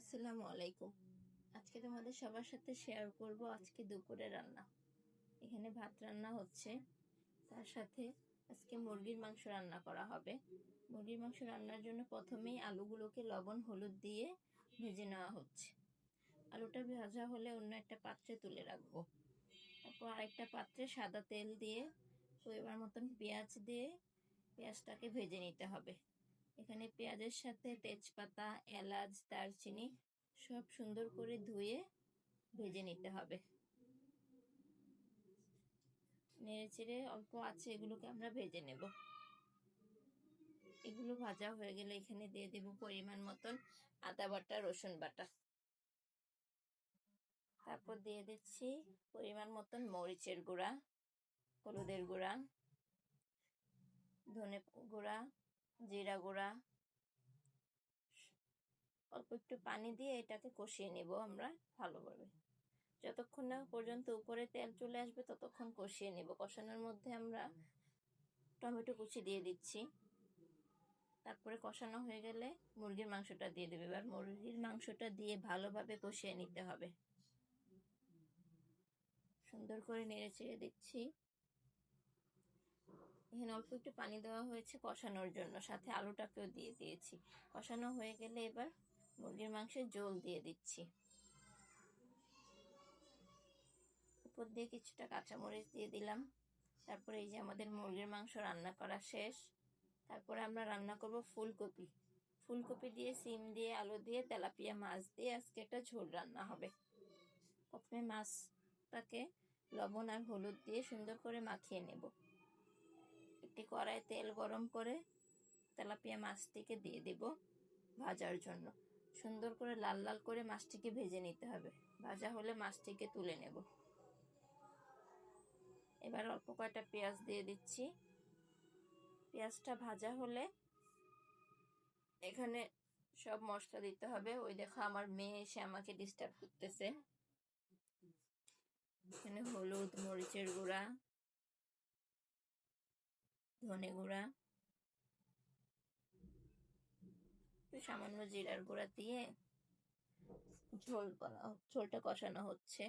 আসসালামু আলাইকুম। আজকে তোমাদের সবার সাথে শেয়ার করব আজকে দুপুরে রান্না। এখানে ভাত রান্না হচ্ছে, তার সাথে আজকে মুরগির মাংস রান্না করা হবে। মুরগির মাংস রান্নার জন্য প্রথমেই আলুগুলোকে লবণ হলুদ দিয়ে ভেজে নেওয়া হচ্ছে। আলুটা ভাজা হলে অন্য একটা পাত্রে তুলে রাখবো। তারপর আরেকটা পাত্রে সাদা তেল দিয়ে পরিমাণ মতন পেঁয়াজ দিয়ে পেঁয়াজটাকে ভেজে নিতে হবে। এখানে পেঁয়াজের সাথে তেজপাতা, এলাচ, দারচিনি সব সুন্দর করে ধুয়ে ভেজে নিতে হবে। নেড়ে চেড়ে অল্প আছে এগুলোকে আমরা ভেজে নেব। এগুলো ভাজা হয়ে গেলে এখানে দিয়ে দেব পরিমাণ মতন আদা বাটা, রসুন বাটা। তারপর দিয়ে দিচ্ছি পরিমাণ মতন মরিচের গুঁড়া, হলুদের গুঁড়া, ধনে গুঁড়া, জিরা গুঁড়া। অল্প একটু পানি দিয়ে এটাকে কষিয়ে নেব আমরা ভালোভাবে। যতক্ষণ না পর্যন্ত উপরে তেল চলে আসবে ততক্ষণ কষিয়ে নেব। কষানোর মধ্যে আমরা টমেটো কুচি দিয়ে দিচ্ছি। তারপরে কষানো হয়ে গেলে মুরগির মাংসটা দিয়ে দেবে। এবার মুরগির মাংসটা দিয়ে ভালোভাবে কষিয়ে নিতে হবে। সুন্দর করে নেড়ে চেড়ে দিচ্ছি। এখানে অল্প একটু পানি দেওয়া হয়েছে কষানোর জন্য, সাথে আলুটাকেও দিয়ে দিয়েছি। কষানো হয়ে গেলে এবার মুরগির মাংসের ঝোল দিয়ে দিচ্ছি। উপর দিয়ে কিছুটা কাঁচামরিচ দিয়ে দিলাম। তারপরে এই যে আমাদের মুরগির মাংস রান্না করা শেষ। তারপরে আমরা রান্না করব ফুলকপি। ফুলকপি দিয়ে, সিম দিয়ে, আলু দিয়ে, তেলাপিয়া মাছ দিয়ে আজকে একটা ঝোল রান্না হবে। প্রথমে মাছটাকে লবণ আর হলুদ দিয়ে সুন্দর করে মাখিয়ে নেব। একটি কড়াইয়ে তেল গরম করে তেলাপিয়া মাছটিকে দিয়ে দেব ভাজার জন্য। সুন্দর করে লাল লাল করে মাছটিকে ভেজে নিতে হবে। ভাজা হলে মাছটিকে তুলে নেব। এবার অল্প কয়টা পেঁয়াজ দিয়ে দিচ্ছি। পেঁয়াজটা ভাজা হলে এখানে সব মশলা দিতে হবে। ওই দেখো আমার মেয়ে এসে আমাকে ডিস্টার্ব করতেছে। এখানে হলুদ, মরিচের গুঁড়া, ধনে গুঁড়া, সামান্য জিরার গুঁড়া দিয়ে ঝোলটা কষানো হচ্ছে।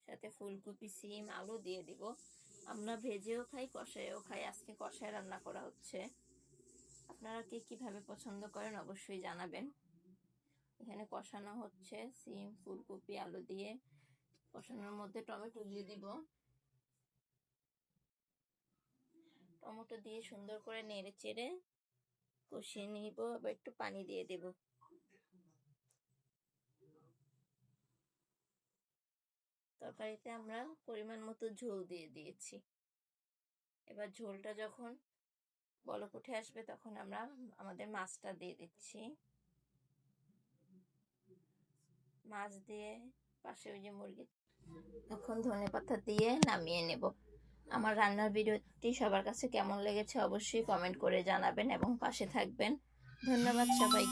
সাথে ফুলকপি, সিম, আলু দিয়ে দিব। আমরা ভেজেও খাই, কষায়ও খাই। আজকে কষায় রান্না করা হচ্ছে। আপনারা কে কিভাবে পছন্দ করেন অবশ্যই জানাবেন। এখানে কষানো হচ্ছে সিম, ফুলকপি, আলু দিয়ে। কষানোর মধ্যে টমেটো দিয়ে দিব। টমেটো দিয়ে সুন্দর করে নেড়ে চেড়ে কষিয়ে নিব। আবার একটু পানি দিয়ে দেব। তরকারিতে আমরা পরিমাণ মতো ঝোল দিয়ে দিয়েছি। এবার ঝোলটা যখন বলক উঠে আসবে তখন আমরা আমাদের মাছটা দিয়ে দিচ্ছি। মাছ দিয়ে পাশে ওই যে মুরগি, এখন ধনেপাতা দিয়ে নামিয়ে নেব। আমার রান্নার ভিডিওটি সবার কাছে কেমন লেগেছে অবশ্যই কমেন্ট করে জানাবেন এবং পাশে থাকবেন। ধন্যবাদ সবাই।